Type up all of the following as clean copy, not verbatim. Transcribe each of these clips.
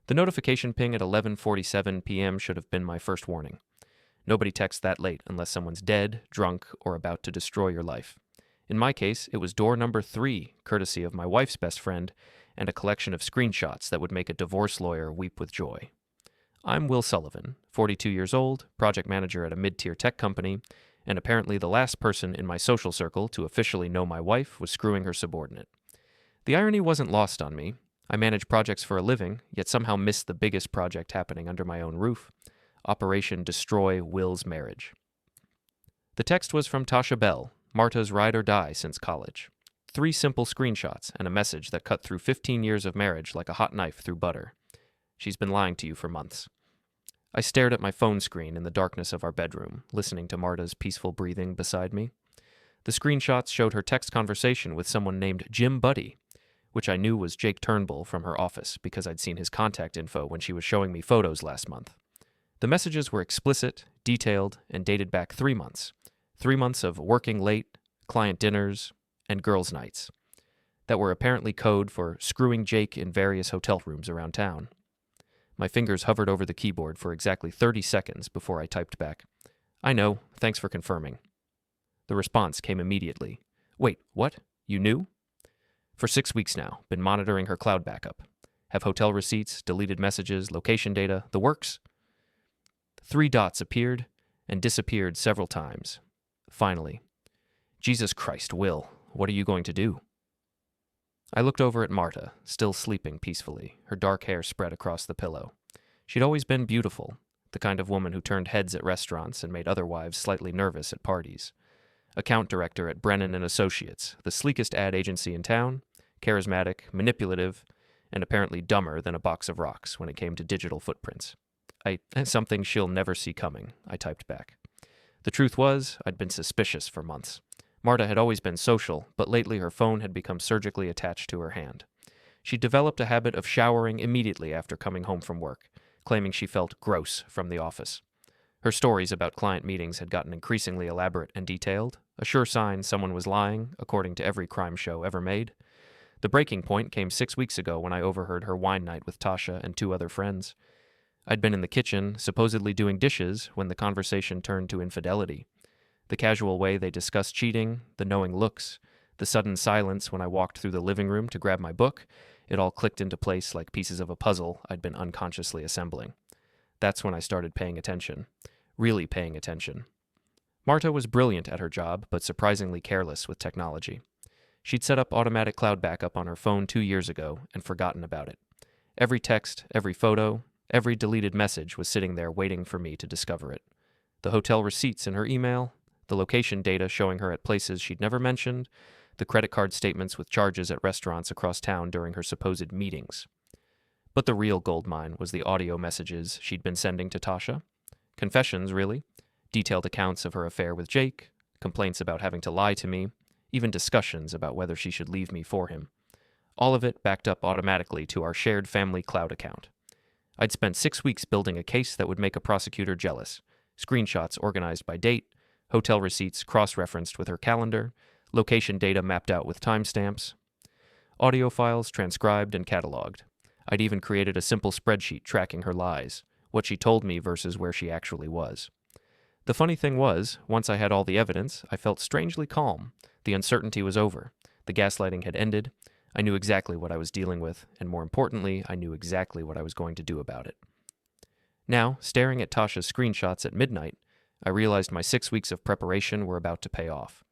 The notification ping at 11:47 p.m. should have been my first warning. Nobody texts that late unless someone's dead, drunk, or about to destroy your life. In my case, it was door number 3, courtesy of my wife's best friend, and a collection of screenshots that would make a divorce lawyer weep with joy. I'm Will Sullivan, 42 years old, project manager at a mid-tier tech company, and apparently the last person in my social circle to officially know my wife was screwing her subordinate. The irony wasn't lost on me. I manage projects for a living, yet somehow missed the biggest project happening under my own roof: Operation Destroy Will's Marriage. The text was from Tasha Bell, Marta's ride or die since college. 3 simple screenshots and a message that cut through 15 years of marriage like a hot knife through butter. She's been lying to you for months. I stared at my phone screen in the darkness of our bedroom, listening to Marta's peaceful breathing beside me. The screenshots showed her text conversation with someone named Jim Buddy, which I knew was Jake Turnbull from her office because I'd seen his contact info when she was showing me photos last month. The messages were explicit, detailed, and dated back 3 months. 3 months of working late, client dinners, and girls' nights that were apparently code for screwing Jake in various hotel rooms around town. My fingers hovered over the keyboard for exactly 30 seconds before I typed back, "I know, thanks for confirming." The response came immediately. "Wait, what? You knew?" For 6 weeks now, been monitoring her cloud backup. Have hotel receipts, deleted messages, location data, the works. 3 dots appeared and disappeared several times. Finally, "Jesus Christ, Will, what are you going to do?" I looked over at Marta, still sleeping peacefully, her dark hair spread across the pillow. She'd always been beautiful, the kind of woman who turned heads at restaurants and made other wives slightly nervous at parties. Account director at Brennan and Associates, the sleekest ad agency in town, charismatic, manipulative, and apparently dumber than a box of rocks when it came to digital footprints. Something she'll never see coming, I typed back. The truth was, I'd been suspicious for months. Marta had always been social, but lately her phone had become surgically attached to her hand. She developed a habit of showering immediately after coming home from work, claiming she felt gross from the office. Her stories about client meetings had gotten increasingly elaborate and detailed, a sure sign someone was lying, according to every crime show ever made. The breaking point came 6 weeks ago when I overheard her wine night with Tasha and 2 other friends. I'd been in the kitchen, supposedly doing dishes, when the conversation turned to infidelity. The casual way they discussed cheating, the knowing looks, the sudden silence when I walked through the living room to grab my book, it all clicked into place like pieces of a puzzle I'd been unconsciously assembling. That's when I started paying attention. Really paying attention. Marta was brilliant at her job, but surprisingly careless with technology. She'd set up automatic cloud backup on her phone 2 years ago and forgotten about it. Every text, every photo, every deleted message was sitting there waiting for me to discover it. The hotel receipts in her email, the location data showing her at places she'd never mentioned, the credit card statements with charges at restaurants across town during her supposed meetings. But the real goldmine was the audio messages she'd been sending to Tasha. Confessions, really. Detailed accounts of her affair with Jake, complaints about having to lie to me, even discussions about whether she should leave me for him. All of it backed up automatically to our shared family cloud account. I'd spent 6 weeks building a case that would make a prosecutor jealous. Screenshots organized by date, hotel receipts cross-referenced with her calendar, location data mapped out with timestamps, audio files transcribed and cataloged. I'd even created a simple spreadsheet tracking her lies, what she told me versus where she actually was. The funny thing was, once I had all the evidence, I felt strangely calm. The uncertainty was over. The gaslighting had ended. I knew exactly what I was dealing with, and more importantly, I knew exactly what I was going to do about it. Now, staring at Tasha's screenshots at midnight, I realized my 6 weeks of preparation were about to pay off.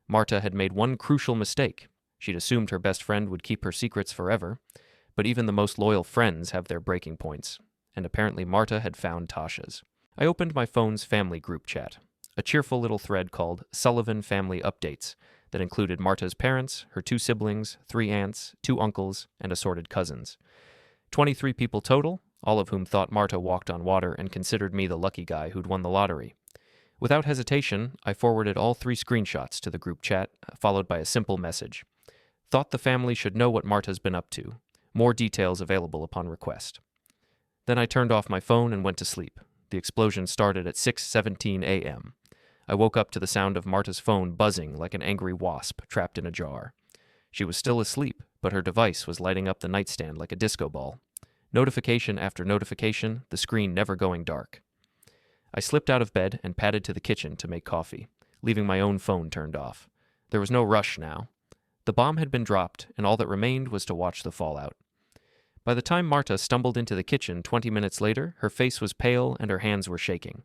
Marta had made one crucial mistake. She'd assumed her best friend would keep her secrets forever, but even the most loyal friends have their breaking points, and apparently Marta had found Tasha's. I opened my phone's family group chat, a cheerful little thread called Sullivan Family Updates that included Marta's parents, her 2 siblings, 3 aunts, 2 uncles, and assorted cousins. 23 people total, all of whom thought Marta walked on water and considered me the lucky guy who'd won the lottery. Without hesitation, I forwarded all 3 screenshots to the group chat, followed by a simple message. Thought the family should know what Marta's been up to. More details available upon request. Then I turned off my phone and went to sleep. The explosion started at 6:17 a.m. I woke up to the sound of Marta's phone buzzing like an angry wasp trapped in a jar. She was still asleep, but her device was lighting up the nightstand like a disco ball. Notification after notification, the screen never going dark. I slipped out of bed and padded to the kitchen to make coffee, leaving my own phone turned off. There was no rush now. The bomb had been dropped, and all that remained was to watch the fallout. By the time Marta stumbled into the kitchen 20 minutes later, her face was pale and her hands were shaking.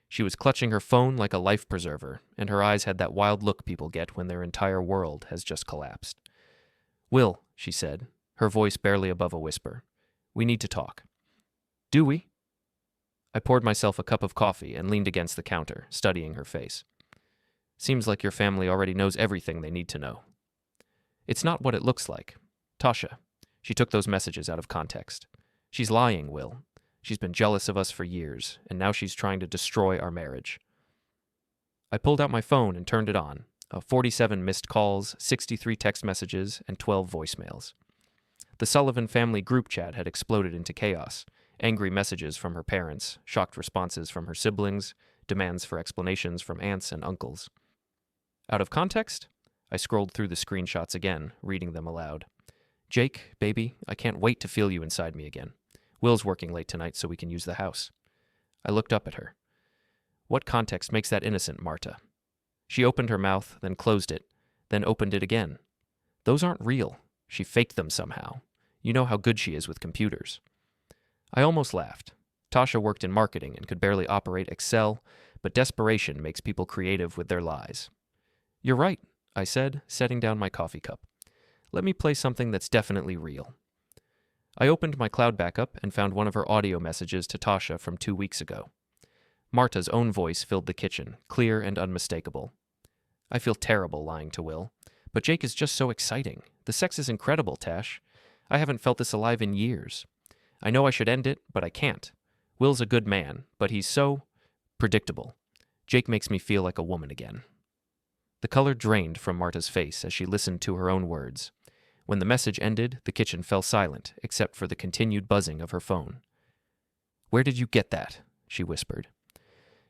She was clutching her phone like a life preserver, and her eyes had that wild look people get when their entire world has just collapsed. "Will," she said, her voice barely above a whisper, "we need to talk." "Do we?" I poured myself a cup of coffee and leaned against the counter, studying her face. "Seems like your family already knows everything they need to know." "It's not what it looks like. Tasha." She took those messages out of context. "She's lying, Will. She's been jealous of us for years, and now she's trying to destroy our marriage." I pulled out my phone and turned it on. 47 missed calls, 63 text messages, and 12 voicemails. The Sullivan family group chat had exploded into chaos. Angry messages from her parents, shocked responses from her siblings, demands for explanations from aunts and uncles. Out of context? I scrolled through the screenshots again, reading them aloud. "Jake, baby, I can't wait to feel you inside me again. Will's working late tonight so we can use the house." I looked up at her. "What context makes that innocent, Marta?" She opened her mouth, then closed it, then opened it again. "Those aren't real. She faked them somehow. You know how good she is with computers." I almost laughed. Tasha worked in marketing and could barely operate Excel, but desperation makes people creative with their lies. "You're right," I said, setting down my coffee cup. "Let me play something that's definitely real." I opened my cloud backup and found one of her audio messages to Tasha from 2 weeks ago. Marta's own voice filled the kitchen, clear and unmistakable. "I feel terrible lying to Will, but Jake is just so exciting. The sex is incredible, Tash. I haven't felt this alive in years. I know I should end it, but I can't. Will's a good man, but he's so predictable. Jake makes me feel like a woman again." The color drained from Marta's face as she listened to her own words. When the message ended, the kitchen fell silent, except for the continued buzzing of her phone. "Where did you get that?" she whispered.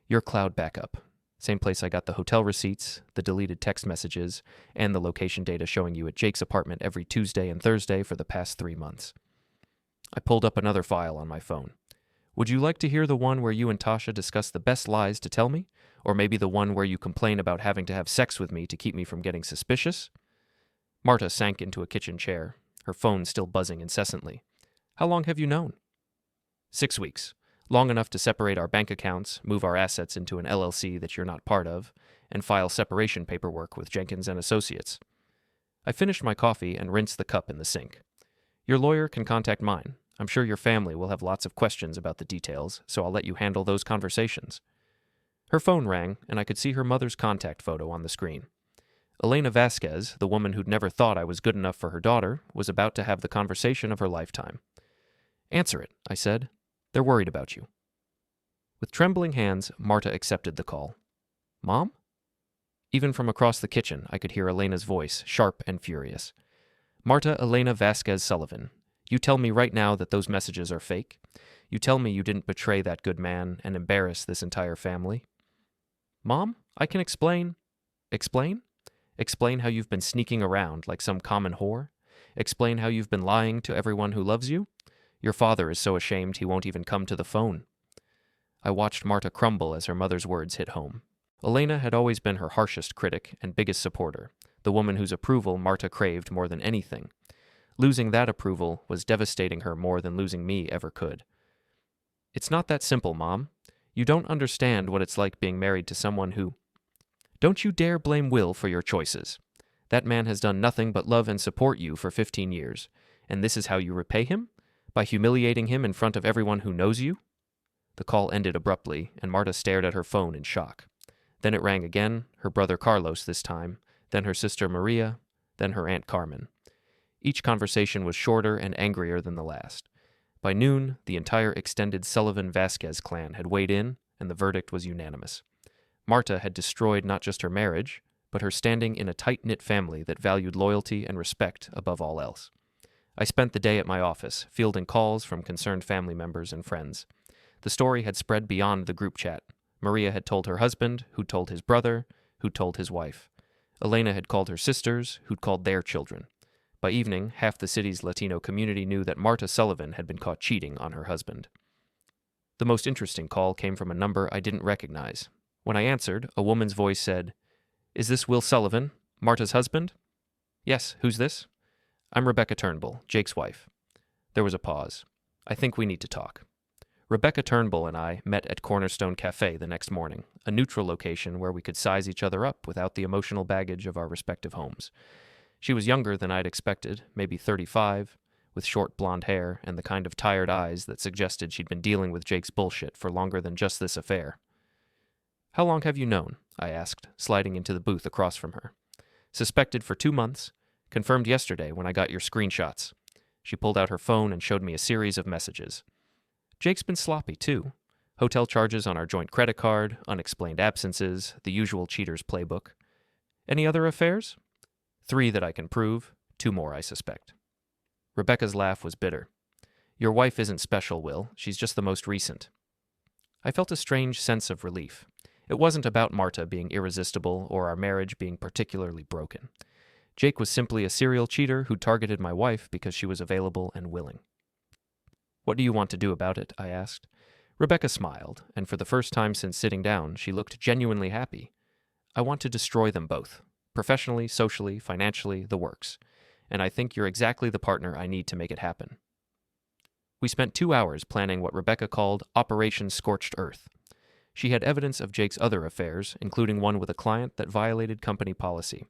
"Your cloud backup. Same place I got the hotel receipts, the deleted text messages, and the location data showing you at Jake's apartment every Tuesday and Thursday for the past 3 months." I pulled up another file on my phone. "Would you like to hear the one where you and Tasha discuss the best lies to tell me? Or maybe the one where you complain about having to have sex with me to keep me from getting suspicious?" Marta sank into a kitchen chair, her phone still buzzing incessantly. "How long have you known?" 6 weeks. Long enough to separate our bank accounts, move our assets into an LLC that you're not part of, and file separation paperwork with Jenkins and Associates." I finished my coffee and rinsed the cup in the sink. "Your lawyer can contact mine. I'm sure your family will have lots of questions about the details, so I'll let you handle those conversations." Her phone rang, and I could see her mother's contact photo on the screen. Elena Vasquez, the woman who'd never thought I was good enough for her daughter, was about to have the conversation of her lifetime. "Answer it," I said. "They're worried about you." With trembling hands, Marta accepted the call. "Mom?" Even from across the kitchen, I could hear Elena's voice, sharp and furious. "Marta Elena Vasquez Sullivan, you tell me right now that those messages are fake? You tell me you didn't betray that good man and embarrass this entire family?" "Mom, I can explain." "Explain? Explain how you've been sneaking around like some common whore? Explain how you've been lying to everyone who loves you? Your father is so ashamed he won't even come to the phone." I watched Marta crumble as her mother's words hit home. Elena had always been her harshest critic and biggest supporter, the woman whose approval Marta craved more than anything. Losing that approval was devastating her more than losing me ever could. "It's not that simple, Mom. You don't understand what it's like being married to someone who... Don't you dare blame Will for your choices. That man has done nothing but love and support you for 15 years, and this is how you repay him? By humiliating him in front of everyone who knows you?" The call ended abruptly, and Marta stared at her phone in shock. Then it rang again, her brother Carlos this time, then her sister Maria, then her Aunt Carmen. Each conversation was shorter and angrier than the last. By noon, the entire extended Sullivan-Vasquez clan had weighed in, and the verdict was unanimous. Marta had destroyed not just her marriage, but her standing in a tight-knit family that valued loyalty and respect above all else. I spent the day at my office, fielding calls from concerned family members and friends. The story had spread beyond the group chat. Maria had told her husband, who'd told his brother, who'd told his wife. Elena had called her sisters, who'd called their children. By evening, half the city's Latino community knew that Marta Sullivan had been caught cheating on her husband. The most interesting call came from a number I didn't recognize. When I answered, a woman's voice said, "Is this Will Sullivan, Marta's husband?" "Yes, who's this?" "I'm Rebecca Turnbull, Jake's wife." There was a pause. "I think we need to talk." Rebecca Turnbull and I met at Cornerstone Cafe the next morning, a neutral location where we could size each other up without the emotional baggage of our respective homes. She was younger than I'd expected, maybe 35, with short blonde hair and the kind of tired eyes that suggested she'd been dealing with Jake's bullshit for longer than just this affair. "How long have you known?" I asked, sliding into the booth across from her. "Suspected for 2 months. Confirmed yesterday when I got your screenshots." She pulled out her phone and showed me a series of messages. "Jake's been sloppy, too. Hotel charges on our joint credit card, unexplained absences, the usual cheater's playbook. Any other affairs?" "3 that I can prove, 2 more I suspect." Rebecca's laugh was bitter. "Your wife isn't special, Will. She's just the most recent." I felt a strange sense of relief. It wasn't about Marta being irresistible or our marriage being particularly broken. Jake was simply a serial cheater who targeted my wife because she was available and willing. "What do you want to do about it?" I asked. Rebecca smiled, and for the first time since sitting down, she looked genuinely happy. "I want to destroy them both. Professionally, socially, financially, the works. And I think you're exactly the partner I need to make it happen." We spent 2 hours planning what Rebecca called Operation Scorched Earth. She had evidence of Jake's other affairs, including one with a client that violated company policy.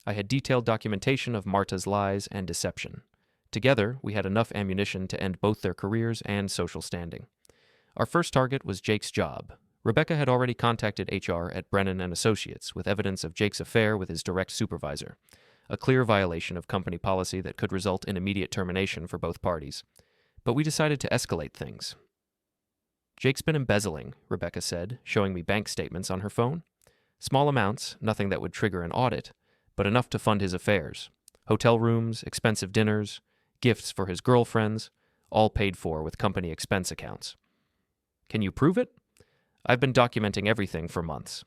I had detailed documentation of Marta's lies and deception. Together, we had enough ammunition to end both their careers and social standing. Our first target was Jake's job. Rebecca had already contacted HR at Brennan & Associates with evidence of Jake's affair with his direct supervisor, a clear violation of company policy that could result in immediate termination for both parties. But we decided to escalate things. "Jake's been embezzling," Rebecca said, showing me bank statements on her phone. "Small amounts, nothing that would trigger an audit, but enough to fund his affairs. Hotel rooms, expensive dinners, gifts for his girlfriends, all paid for with company expense accounts." "Can you prove it?" "I've been documenting everything for months.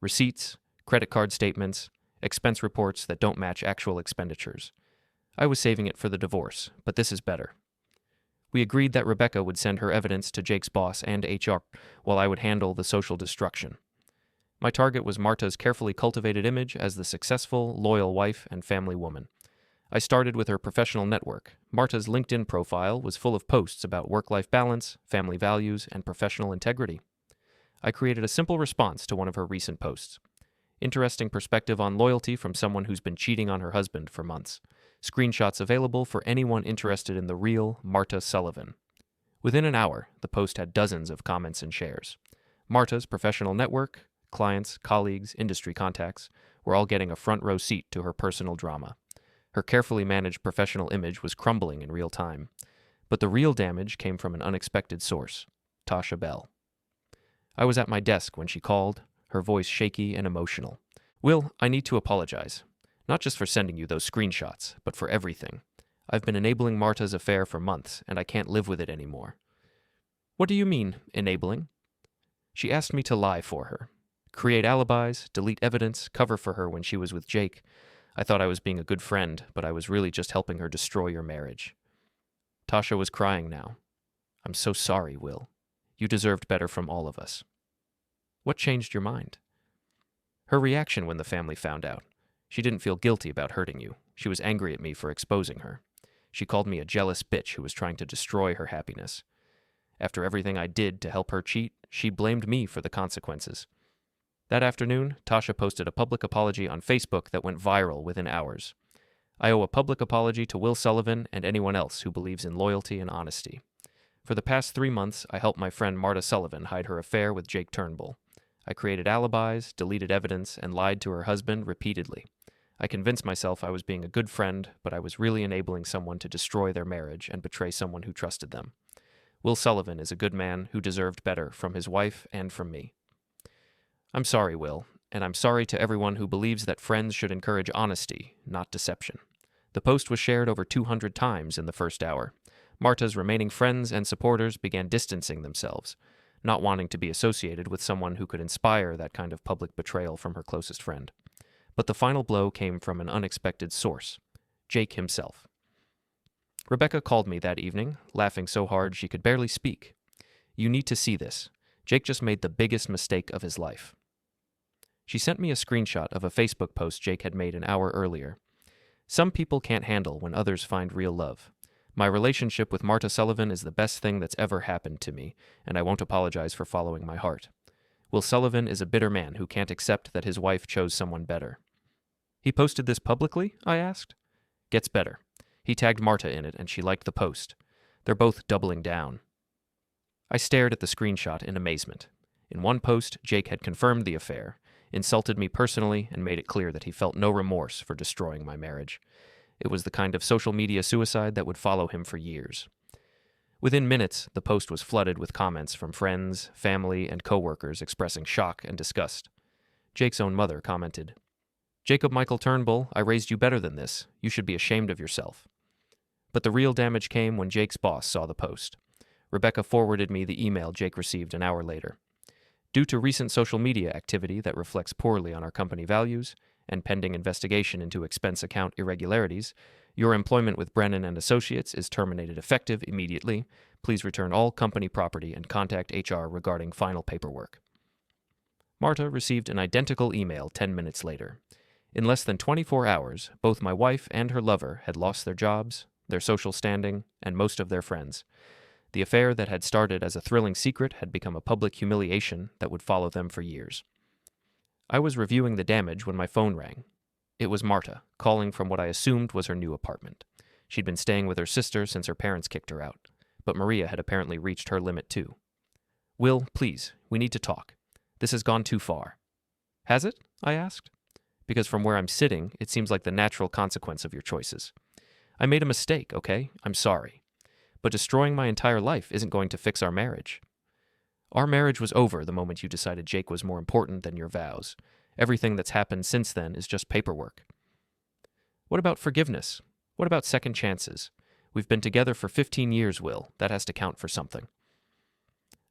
Receipts, credit card statements, expense reports that don't match actual expenditures. I was saving it for the divorce, but this is better." We agreed that Rebecca would send her evidence to Jake's boss and HR, while I would handle the social destruction. My target was Marta's carefully cultivated image as the successful, loyal wife and family woman. I started with her professional network. Marta's LinkedIn profile was full of posts about work-life balance, family values, and professional integrity. I created a simple response to one of her recent posts. Interesting perspective on loyalty from someone who's been cheating on her husband for months. Screenshots available for anyone interested in the real Marta Sullivan. Within an hour, the post had dozens of comments and shares. Marta's professional network, clients, colleagues, industry contacts, were all getting a front row seat to her personal drama. Her carefully managed professional image was crumbling in real time. But the real damage came from an unexpected source, Tasha Bell. I was at my desk when she called, her voice shaky and emotional. "Will, I need to apologize. Not just for sending you those screenshots, but for everything. I've been enabling Marta's affair for months, and I can't live with it anymore." "What do you mean, enabling?" "She asked me to lie for her. Create alibis, delete evidence, cover for her when she was with Jake. I thought I was being a good friend, but I was really just helping her destroy your marriage." Tasha was crying now. "I'm so sorry, Will. You deserved better from all of us." "What changed your mind?" "Her reaction when the family found out. She didn't feel guilty about hurting you. She was angry at me for exposing her. She called me a jealous bitch who was trying to destroy her happiness. After everything I did to help her cheat, she blamed me for the consequences. That afternoon, Tasha posted a public apology on Facebook that went viral within hours. I owe a public apology to Will Sullivan and anyone else who believes in loyalty and honesty. For the past 3 months, I helped my friend Marta Sullivan hide her affair with Jake Turnbull. I created alibis, deleted evidence, and lied to her husband repeatedly. I convinced myself I was being a good friend, but I was really enabling someone to destroy their marriage and betray someone who trusted them. Will Sullivan is a good man who deserved better from his wife and from me. I'm sorry, Will, and I'm sorry to everyone who believes that friends should encourage honesty, not deception. The post was shared over 200 times in the first hour. Marta's remaining friends and supporters began distancing themselves, not wanting to be associated with someone who could inspire that kind of public betrayal from her closest friend. But the final blow came from an unexpected source. Jake himself. Rebecca called me that evening, laughing so hard she could barely speak. "You need to see this. Jake just made the biggest mistake of his life." She sent me a screenshot of a Facebook post Jake had made an hour earlier. "Some people can't handle when others find real love. My relationship with Marta Sullivan is the best thing that's ever happened to me, and I won't apologize for following my heart. Will Sullivan is a bitter man who can't accept that his wife chose someone better." "He posted this publicly?" I asked. "Gets better. He tagged Marta in it, and she liked the post. They're both doubling down." I stared at the screenshot in amazement. In one post, Jake had confirmed the affair, insulted me personally, and made it clear that he felt no remorse for destroying my marriage. It was the kind of social media suicide that would follow him for years. Within minutes, the post was flooded with comments from friends, family, and coworkers expressing shock and disgust. Jake's own mother commented, "Jacob Michael Turnbull, I raised you better than this. You should be ashamed of yourself." But the real damage came when Jake's boss saw the post. Rebecca forwarded me the email Jake received an hour later. "Due to recent social media activity that reflects poorly on our company values and pending investigation into expense account irregularities, your employment with Brennan and Associates is terminated effective immediately. Please return all company property and contact HR regarding final paperwork." Marta received an identical email 10 minutes later. In less than 24 hours, both my wife and her lover had lost their jobs, their social standing, and most of their friends. The affair that had started as a thrilling secret had become a public humiliation that would follow them for years. I was reviewing the damage when my phone rang. It was Marta, calling from what I assumed was her new apartment. She'd been staying with her sister since her parents kicked her out, but Maria had apparently reached her limit too. "Will, please, we need to talk. This has gone too far." "Has it?" I asked. "Because from where I'm sitting, it seems like the natural consequence of your choices. I made a mistake, okay? I'm sorry. But destroying my entire life isn't going to fix our marriage. Our marriage was over the moment you decided Jake was more important than your vows. Everything that's happened since then is just paperwork." "What about forgiveness? What about second chances? We've been together for 15 years, Will. That has to count for something."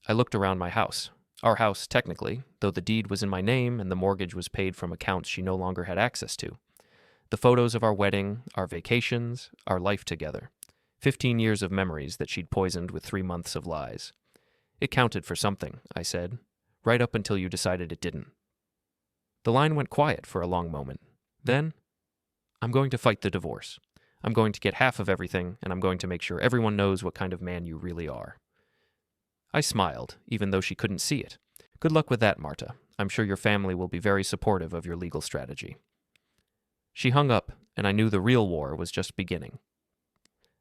I looked around my house. Our house, technically, though the deed was in my name and the mortgage was paid from accounts she no longer had access to. The photos of our wedding, our vacations, our life together. 15 years of memories that she'd poisoned with 3 months of lies. "It counted for something," I said, "right up until you decided it didn't." The line went quiet for a long moment. Then, "I'm going to fight the divorce. I'm going to get half of everything, and I'm going to make sure everyone knows what kind of man you really are." I smiled, even though she couldn't see it. "Good luck with that, Marta. I'm sure your family will be very supportive of your legal strategy." She hung up, and I knew the real war was just beginning.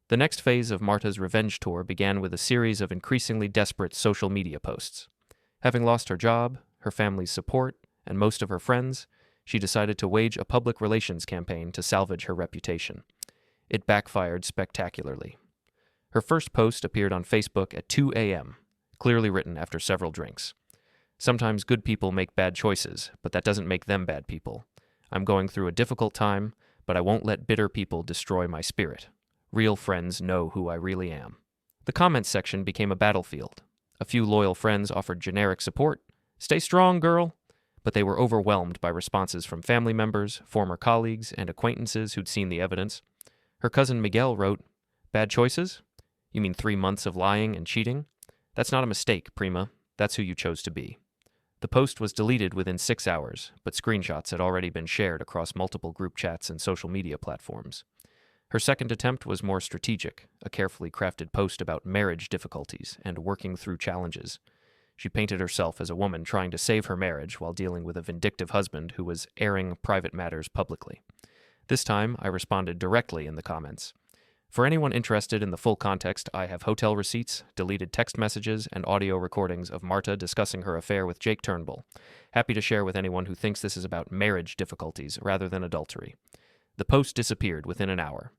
The next phase of Marta's revenge tour began with a series of increasingly desperate social media posts. Having lost her job, her family's support, and most of her friends, she decided to wage a public relations campaign to salvage her reputation. It backfired spectacularly. Her first post appeared on Facebook at 2 a.m., clearly written after several drinks. "Sometimes good people make bad choices, but that doesn't make them bad people. I'm going through a difficult time, but I won't let bitter people destroy my spirit. Real friends know who I really am." The comments section became a battlefield. A few loyal friends offered generic support. "Stay strong, girl." But they were overwhelmed by responses from family members, former colleagues, and acquaintances who'd seen the evidence. Her cousin Miguel wrote, "Bad choices? You mean 3 months of lying and cheating? That's not a mistake, Prima. That's who you chose to be." The post was deleted within 6 hours, but screenshots had already been shared across multiple group chats and social media platforms. Her second attempt was more strategic, a carefully crafted post about marriage difficulties and working through challenges. She painted herself as a woman trying to save her marriage while dealing with a vindictive husband who was airing private matters publicly. This time, I responded directly in the comments. For anyone interested in the full context, I have hotel receipts, deleted text messages, and audio recordings of Marta discussing her affair with Jake Turnbull. Happy to share with anyone who thinks this is about marriage difficulties rather than adultery. The post disappeared within an hour.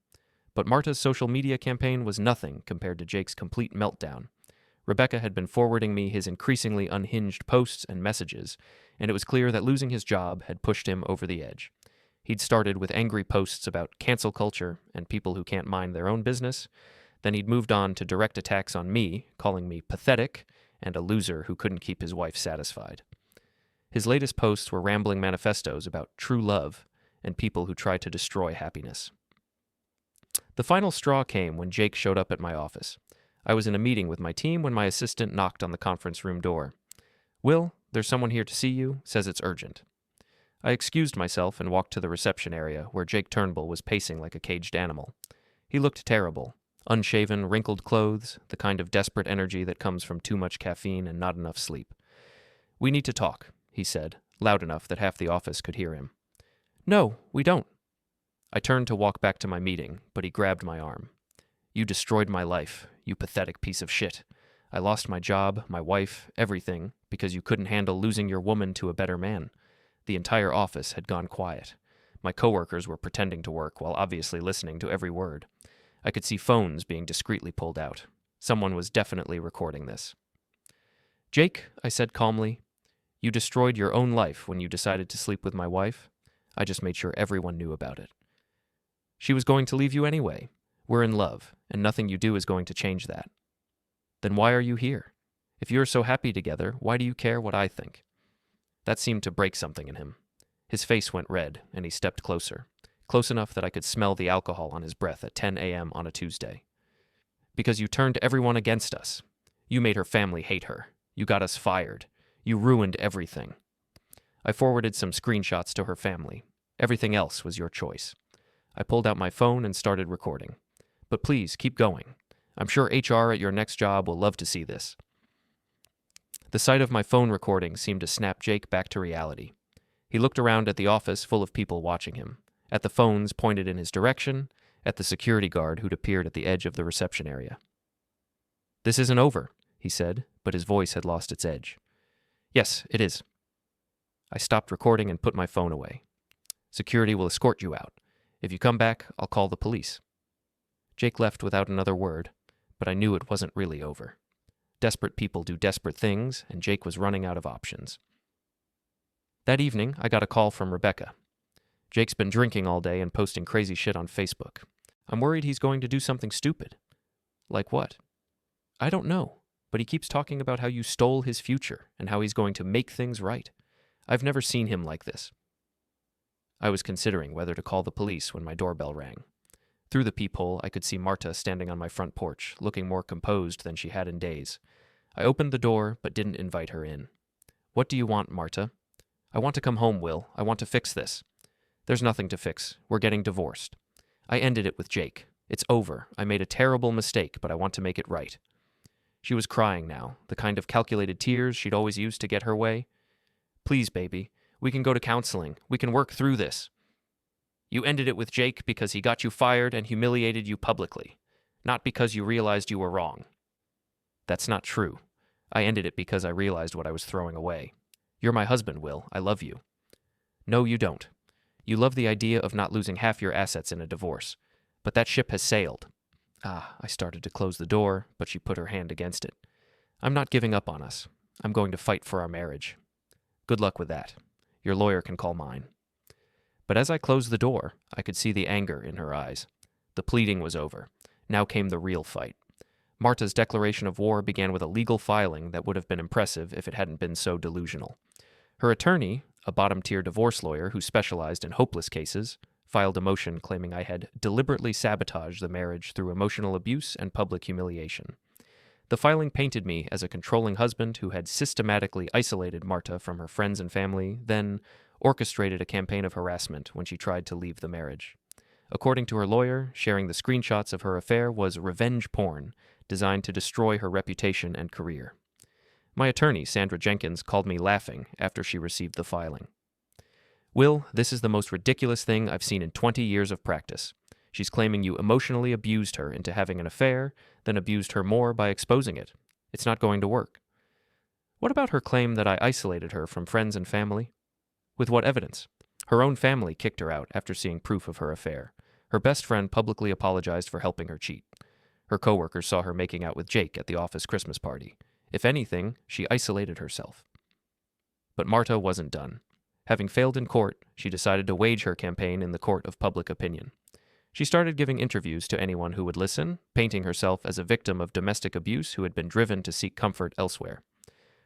But Marta's social media campaign was nothing compared to Jake's complete meltdown. Rebecca had been forwarding me his increasingly unhinged posts and messages, and it was clear that losing his job had pushed him over the edge. He'd started with angry posts about cancel culture and people who can't mind their own business. Then he'd moved on to direct attacks on me, calling me pathetic and a loser who couldn't keep his wife satisfied. His latest posts were rambling manifestos about true love and people who try to destroy happiness. The final straw came when Jake showed up at my office. I was in a meeting with my team when my assistant knocked on the conference room door. "Will, there's someone here to see you, says it's urgent." I excused myself and walked to the reception area where Jake Turnbull was pacing like a caged animal. He looked terrible. Unshaven, wrinkled clothes, the kind of desperate energy that comes from too much caffeine and not enough sleep. "We need to talk," he said, loud enough that half the office could hear him. "No, we don't." I turned to walk back to my meeting, but he grabbed my arm. "You destroyed my life, you pathetic piece of shit. I lost my job, my wife, everything, because you couldn't handle losing your woman to a better man." The entire office had gone quiet. My coworkers were pretending to work while obviously listening to every word. I could see phones being discreetly pulled out. Someone was definitely recording this. "Jake," I said calmly, "you destroyed your own life when you decided to sleep with my wife. I just made sure everyone knew about it. She was going to leave you anyway. We're in love, and nothing you do is going to change that. Then why are you here? If you're so happy together, why do you care what I think?" That seemed to break something in him. His face went red, and he stepped closer, close enough that I could smell the alcohol on his breath at 10 a.m. on a Tuesday. "Because you turned everyone against us. You made her family hate her. You got us fired. You ruined everything." I forwarded some screenshots to her family. Everything else was your choice. I pulled out my phone and started recording. "But please, keep going. I'm sure HR at your next job will love to see this." The sight of my phone recording seemed to snap Jake back to reality. He looked around at the office full of people watching him, at the phones pointed in his direction, at the security guard who'd appeared at the edge of the reception area. "This isn't over," he said, but his voice had lost its edge. "Yes, it is." I stopped recording and put my phone away. "Security will escort you out. If you come back, I'll call the police." Jake left without another word, but I knew it wasn't really over. Desperate people do desperate things, and Jake was running out of options. That evening, I got a call from Rebecca. "Jake's been drinking all day and posting crazy shit on Facebook. I'm worried he's going to do something stupid." "Like what?" "I don't know, but he keeps talking about how you stole his future and how he's going to make things right. I've never seen him like this." I was considering whether to call the police when my doorbell rang. Through the peephole, I could see Marta standing on my front porch, looking more composed than she had in days. I opened the door, but didn't invite her in. "What do you want, Marta?" "I want to come home, Will. I want to fix this." "There's nothing to fix. We're getting divorced. I ended it with Jake. It's over. I made a terrible mistake, but I want to make it right." She was crying now, the kind of calculated tears she'd always used to get her way. "Please, baby. We can go to counseling. We can work through this." "You ended it with Jake because he got you fired and humiliated you publicly, not because you realized you were wrong." "That's not true. I ended it because I realized what I was throwing away. You're my husband, Will. I love you." "No, you don't. You love the idea of not losing half your assets in a divorce. But that ship has sailed." I started to close the door, but she put her hand against it. "I'm not giving up on us. I'm going to fight for our marriage." "Good luck with that. Your lawyer can call mine." But as I closed the door, I could see the anger in her eyes. The pleading was over. Now came the real fight. Marta's declaration of war began with a legal filing that would have been impressive if it hadn't been so delusional. Her attorney, a bottom-tier divorce lawyer who specialized in hopeless cases, filed a motion claiming I had deliberately sabotaged the marriage through emotional abuse and public humiliation. The filing painted me as a controlling husband who had systematically isolated Marta from her friends and family, then orchestrated a campaign of harassment when she tried to leave the marriage. According to her lawyer, sharing the screenshots of her affair was revenge porn designed to destroy her reputation and career. My attorney, Sandra Jenkins, called me laughing after she received the filing. "Will, this is the most ridiculous thing I've seen in 20 years of practice. She's claiming you emotionally abused her into having an affair, then abused her more by exposing it. It's not going to work." "What about her claim that I isolated her from friends and family?" "With what evidence? Her own family kicked her out after seeing proof of her affair. Her best friend publicly apologized for helping her cheat. Her coworkers saw her making out with Jake at the office Christmas party. If anything, she isolated herself." But Marta wasn't done. Having failed in court, she decided to wage her campaign in the court of public opinion. She started giving interviews to anyone who would listen, painting herself as a victim of domestic abuse who had been driven to seek comfort elsewhere.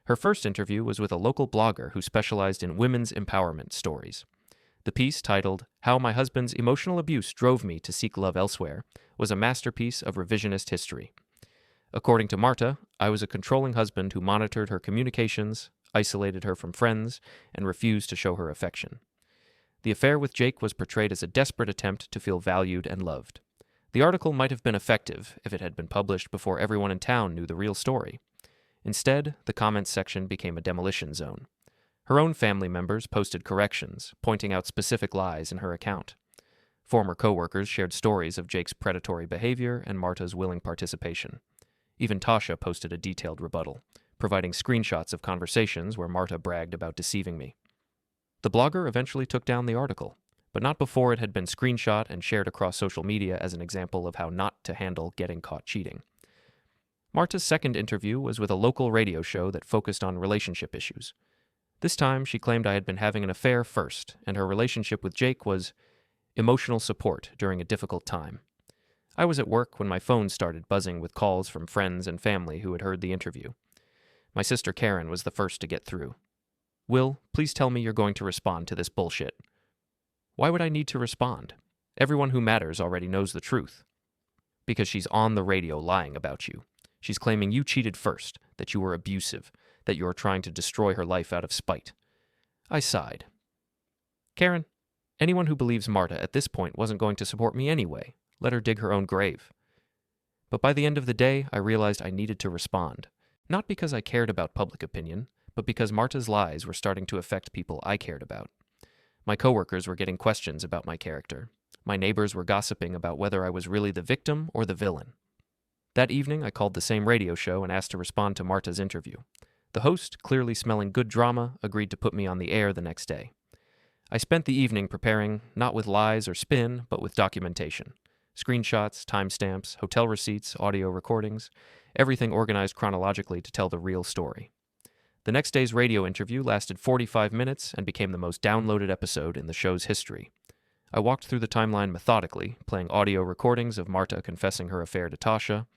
Her first interview was with a local blogger who specialized in women's empowerment stories. The piece, titled How My Husband's Emotional Abuse Drove Me to Seek Love Elsewhere, was a masterpiece of revisionist history. According to Marta, I was a controlling husband who monitored her communications, isolated her from friends, and refused to show her affection. The affair with Jake was portrayed as a desperate attempt to feel valued and loved. The article might have been effective if it had been published before everyone in town knew the real story. Instead, the comments section became a demolition zone. Her own family members posted corrections, pointing out specific lies in her account. Former coworkers shared stories of Jake's predatory behavior and Marta's willing participation. Even Tasha posted a detailed rebuttal, providing screenshots of conversations where Marta bragged about deceiving me. The blogger eventually took down the article, but not before it had been screenshot and shared across social media as an example of how not to handle getting caught cheating. Marta's second interview was with a local radio show that focused on relationship issues. This time, she claimed I had been having an affair first, and her relationship with Jake was emotional support during a difficult time. I was at work when my phone started buzzing with calls from friends and family who had heard the interview. My sister Karen was the first to get through. Will, please tell me you're going to respond to this bullshit. Why would I need to respond? Everyone who matters already knows the truth. Because she's on the radio lying about you. She's claiming you cheated first, that you were abusive, that you are trying to destroy her life out of spite. I sighed. Karen, anyone who believes Marta at this point wasn't going to support me anyway. Let her dig her own grave. But by the end of the day, I realized I needed to respond. Not because I cared about public opinion, but because Marta's lies were starting to affect people I cared about. My coworkers were getting questions about my character. My neighbors were gossiping about whether I was really the victim or the villain. That evening, I called the same radio show and asked to respond to Marta's interview. The host, clearly smelling good drama, agreed to put me on the air the next day. I spent the evening preparing, not with lies or spin, but with documentation. Screenshots, timestamps, hotel receipts, audio recordings, everything organized chronologically to tell the real story. The next day's radio interview lasted 45 minutes and became the most downloaded episode in the show's history. I walked through the timeline methodically, playing audio recordings of Marta confessing her affair to Tasha,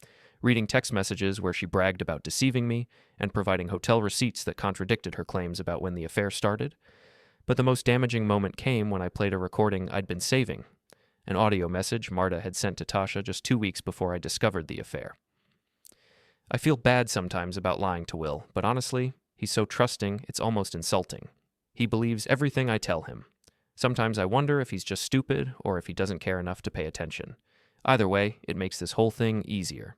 reading text messages where she bragged about deceiving me, and providing hotel receipts that contradicted her claims about when the affair started. But the most damaging moment came when I played a recording I'd been saving, an audio message Marta had sent to Tasha just 2 weeks before I discovered the affair. I feel bad sometimes about lying to Will, but honestly, he's so trusting it's almost insulting. He believes everything I tell him. Sometimes I wonder if he's just stupid or if he doesn't care enough to pay attention. Either way, it makes this whole thing easier.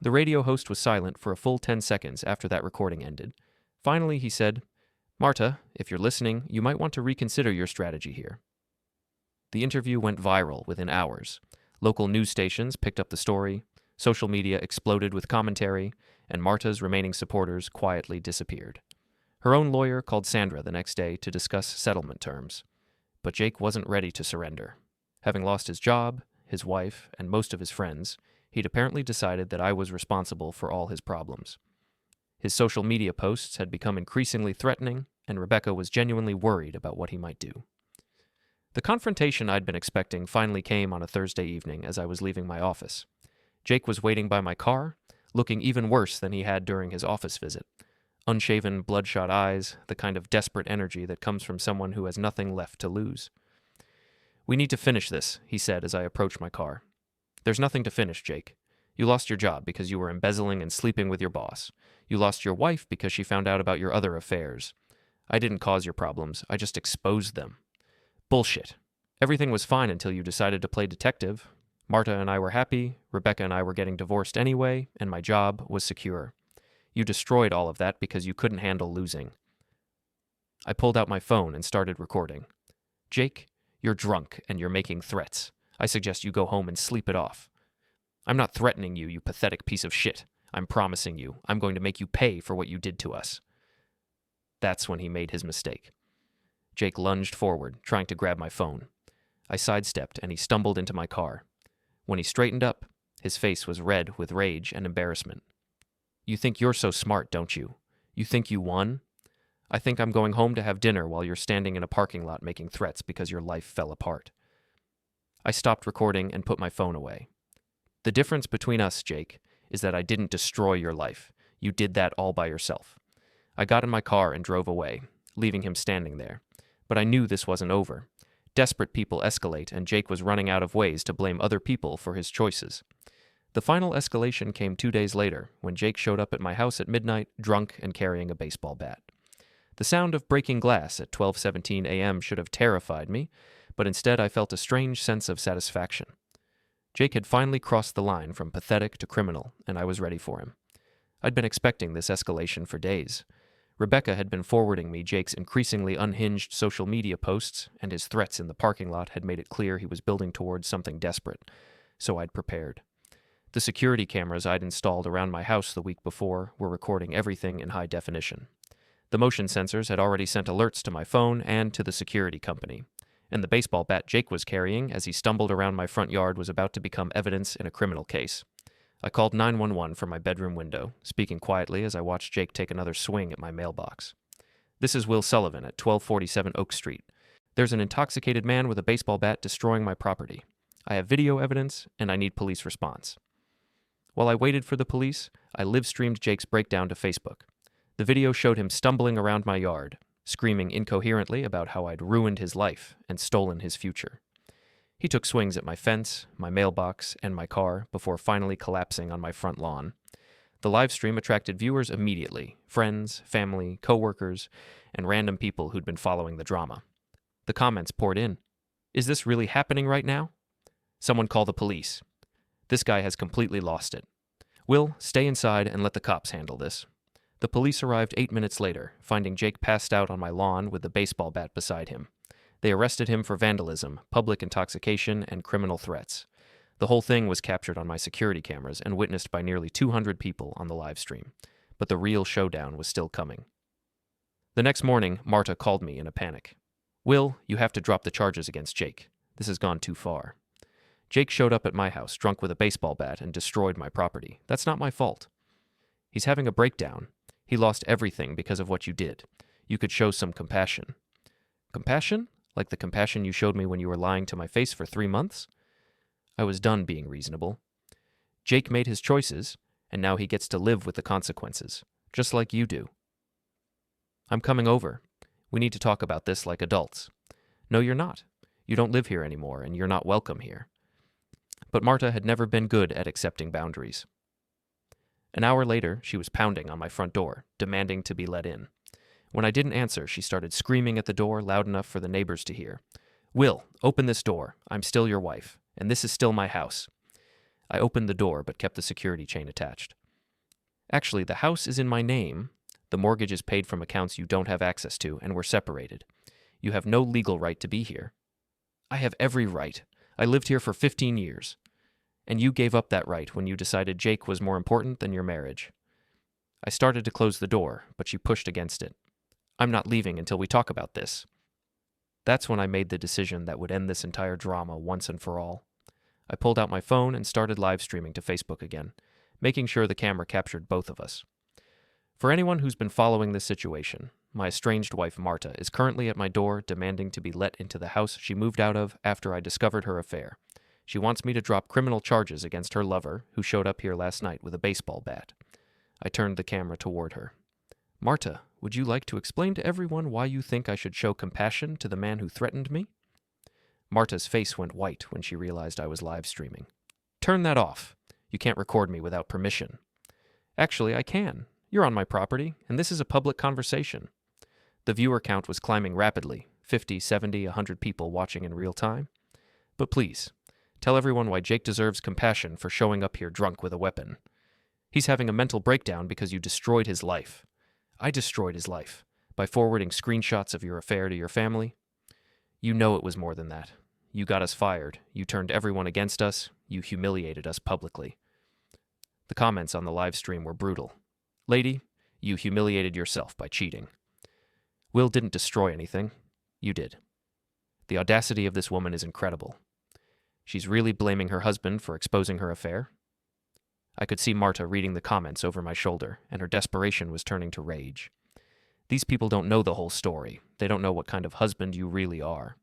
The radio host was silent for a full 10 seconds after that recording ended. Finally, he said, Marta, if you're listening, you might want to reconsider your strategy here. The interview went viral within hours. Local news stations picked up the story, social media exploded with commentary, and Marta's remaining supporters quietly disappeared. Her own lawyer called Sandra the next day to discuss settlement terms. But Jake wasn't ready to surrender. Having lost his job, his wife, and most of his friends, he'd apparently decided that I was responsible for all his problems. His social media posts had become increasingly threatening, and Rebecca was genuinely worried about what he might do. The confrontation I'd been expecting finally came on a Thursday evening as I was leaving my office. Jake was waiting by my car, looking even worse than he had during his office visit. Unshaven, bloodshot eyes, the kind of desperate energy that comes from someone who has nothing left to lose. We need to finish this, he said as I approached my car. There's nothing to finish, Jake. You lost your job because you were embezzling and sleeping with your boss. You lost your wife because she found out about your other affairs. I didn't cause your problems, I just exposed them. Bullshit. Everything was fine until you decided to play detective. Marta and I were happy, Rebecca and I were getting divorced anyway, and my job was secure. You destroyed all of that because you couldn't handle losing. I pulled out my phone and started recording. Jake, you're drunk and you're making threats. I suggest you go home and sleep it off. I'm not threatening you, you pathetic piece of shit. I'm promising you, I'm going to make you pay for what you did to us. That's when he made his mistake. Jake lunged forward, trying to grab my phone. I sidestepped and he stumbled into my car. When he straightened up, his face was red with rage and embarrassment. You think you're so smart, don't you? You think you won? I think I'm going home to have dinner while you're standing in a parking lot making threats because your life fell apart. I stopped recording and put my phone away. The difference between us, Jake, is that I didn't destroy your life. You did that all by yourself. I got in my car and drove away, leaving him standing there. But I knew this wasn't over. Desperate people escalate, and Jake was running out of ways to blame other people for his choices. The final escalation came 2 days later, when Jake showed up at my house at midnight, drunk and carrying a baseball bat. The sound of breaking glass at 12:17 a.m. should have terrified me, but instead I felt a strange sense of satisfaction. Jake had finally crossed the line from pathetic to criminal, and I was ready for him. I'd been expecting this escalation for days. Rebecca had been forwarding me Jake's increasingly unhinged social media posts, and his threats in the parking lot had made it clear he was building towards something desperate, so I'd prepared. The security cameras I'd installed around my house the week before were recording everything in high definition. The motion sensors had already sent alerts to my phone and to the security company, and the baseball bat Jake was carrying as he stumbled around my front yard was about to become evidence in a criminal case. I called 911 from my bedroom window, speaking quietly as I watched Jake take another swing at my mailbox. "This is Will Sullivan at 1247 Oak Street. There's an intoxicated man with a baseball bat destroying my property. I have video evidence, and I need police response." While I waited for the police, I live-streamed Jake's breakdown to Facebook. The video showed him stumbling around my yard, screaming incoherently about how I'd ruined his life and stolen his future. He took swings at my fence, my mailbox, and my car before finally collapsing on my front lawn. The live stream attracted viewers immediately: friends, family, coworkers, and random people who'd been following the drama. The comments poured in. "Is this really happening right now? Someone call the police. This guy has completely lost it. Will, stay inside and let the cops handle this." The police arrived 8 minutes later, finding Jake passed out on my lawn with the baseball bat beside him. They arrested him for vandalism, public intoxication, and criminal threats. The whole thing was captured on my security cameras and witnessed by nearly 200 people on the live stream. But the real showdown was still coming. The next morning, Marta called me in a panic. "Will, you have to drop the charges against Jake. This has gone too far. Jake showed up at my house drunk with a baseball bat and destroyed my property. That's not my fault. He's having a breakdown. He lost everything because of what you did. You could show some compassion." "Compassion? Like the compassion you showed me when you were lying to my face for 3 months?" I was done being reasonable. Jake made his choices, and now he gets to live with the consequences, just like you do. "I'm coming over. We need to talk about this like adults." "No, you're not. You don't live here anymore, and you're not welcome here." But Marta had never been good at accepting boundaries. An hour later, she was pounding on my front door, demanding to be let in. When I didn't answer, she started screaming at the door loud enough for the neighbors to hear. "Will, open this door. I'm still your wife, and this is still my house." I opened the door but kept the security chain attached. "Actually, the house is in my name. The mortgage is paid from accounts you don't have access to, and we're separated. You have no legal right to be here." "I have every right. I lived here for 15 years. And you gave up that right when you decided Jake was more important than your marriage." I started to close the door, but she pushed against it. "I'm not leaving until we talk about this." That's when I made the decision that would end this entire drama once and for all. I pulled out my phone and started live streaming to Facebook again, making sure the camera captured both of us. For anyone who's been following this situation, my estranged wife Marta is currently at my door demanding to be let into the house she moved out of after I discovered her affair. She wants me to drop criminal charges against her lover, who showed up here last night with a baseball bat. I turned the camera toward her. "Marta, would you like to explain to everyone why you think I should show compassion to the man who threatened me?" Marta's face went white when she realized I was live streaming. "Turn that off. You can't record me without permission." "Actually, I can. You're on my property, and this is a public conversation." The viewer count was climbing rapidly, 50, 70, 100 people watching in real time. "But please, tell everyone why Jake deserves compassion for showing up here drunk with a weapon. He's having a mental breakdown because you destroyed his life. I destroyed his life by forwarding screenshots of your affair to your family. You know it was more than that. You got us fired. You turned everyone against us. You humiliated us publicly." The comments on the live stream were brutal. "Lady, you humiliated yourself by cheating. Will didn't destroy anything. You did. The audacity of this woman is incredible. She's really blaming her husband for exposing her affair." I could see Marta reading the comments over my shoulder, and her desperation was turning to rage. "These people don't know the whole story. They don't know what kind of husband you really are."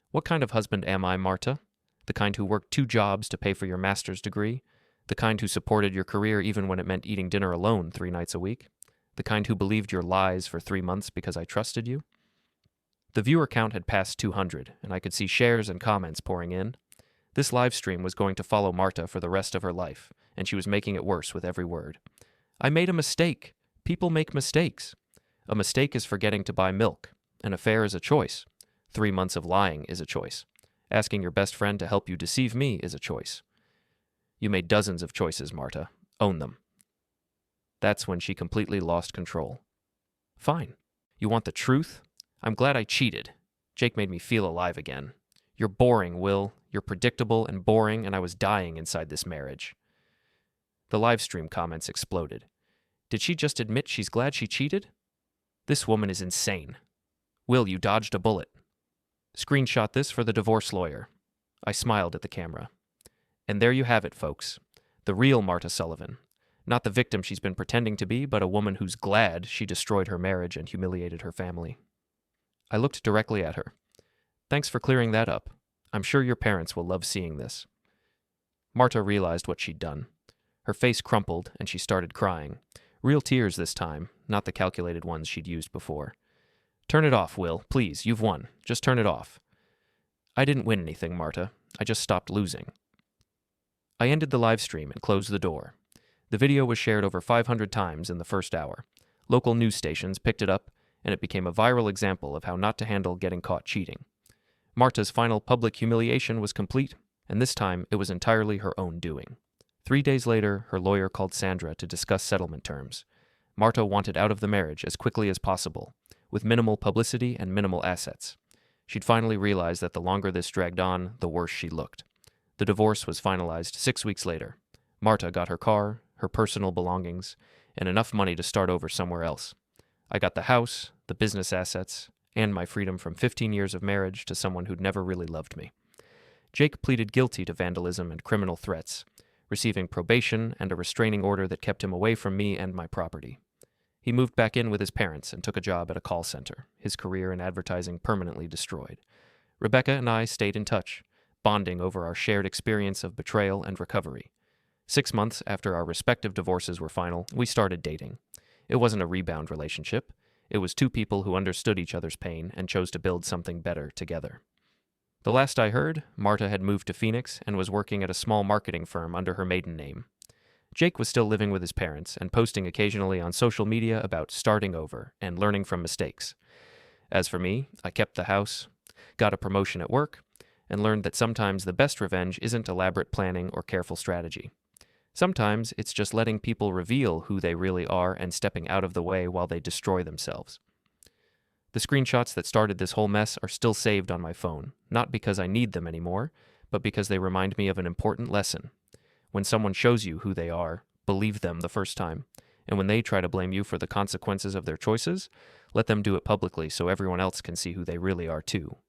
"What kind of husband am I, Marta? The kind who worked 2 jobs to pay for your master's degree? The kind who supported your career even when it meant eating dinner alone 3 nights a week? The kind who believed your lies for 3 months because I trusted you?" The viewer count had passed 200, and I could see shares and comments pouring in. This live stream was going to follow Marta for the rest of her life, and she was making it worse with every word. I made a mistake. People make mistakes. A mistake is forgetting to buy milk. An affair is a choice. 3 months of lying is a choice. Asking your best friend to help you deceive me is a choice. You made dozens of choices, Marta. Own them. That's when she completely lost control. Fine. You want the truth? I'm glad I cheated. Jake made me feel alive again. You're boring, Will. You're predictable and boring, and I was dying inside this marriage. The live stream comments exploded. Did she just admit she's glad she cheated? This woman is insane. Will, you dodged a bullet. Screenshot this for the divorce lawyer. I smiled at the camera. And there you have it, folks. The real Marta Sullivan. Not the victim she's been pretending to be, but a woman who's glad she destroyed her marriage and humiliated her family. I looked directly at her. Thanks for clearing that up. I'm sure your parents will love seeing this. Marta realized what she'd done. Her face crumpled, and she started crying. Real tears this time, not the calculated ones she'd used before. Turn it off, Will. Please, you've won. Just turn it off. I didn't win anything, Marta. I just stopped losing. I ended the live stream and closed the door. The video was shared over 500 times in the first hour. Local news stations picked it up, and it became a viral example of how not to handle getting caught cheating. Marta's final public humiliation was complete, and this time it was entirely her own doing. 3 days later, her lawyer called Sandra to discuss settlement terms. Marta wanted out of the marriage as quickly as possible, with minimal publicity and minimal assets. She'd finally realized that the longer this dragged on, the worse she looked. The divorce was finalized 6 weeks later. Marta got her car, her personal belongings, and enough money to start over somewhere else. I got the house, the business assets, and my freedom from 15 years of marriage to someone who'd never really loved me. Jake pleaded guilty to vandalism and criminal threats, receiving probation and a restraining order that kept him away from me and my property. He moved back in with his parents and took a job at a call center, his career in advertising permanently destroyed. Rebecca and I stayed in touch, bonding over our shared experience of betrayal and recovery. 6 months after our respective divorces were final, we started dating. It wasn't a rebound relationship. It was two people who understood each other's pain and chose to build something better together. The last I heard, Marta had moved to Phoenix and was working at a small marketing firm under her maiden name. Jake was still living with his parents and posting occasionally on social media about starting over and learning from mistakes. As for me, I kept the house, got a promotion at work, and learned that sometimes the best revenge isn't elaborate planning or careful strategy. Sometimes it's just letting people reveal who they really are and stepping out of the way while they destroy themselves. The screenshots that started this whole mess are still saved on my phone, not because I need them anymore, but because they remind me of an important lesson. When someone shows you who they are, believe them the first time, and when they try to blame you for the consequences of their choices, let them do it publicly so everyone else can see who they really are too.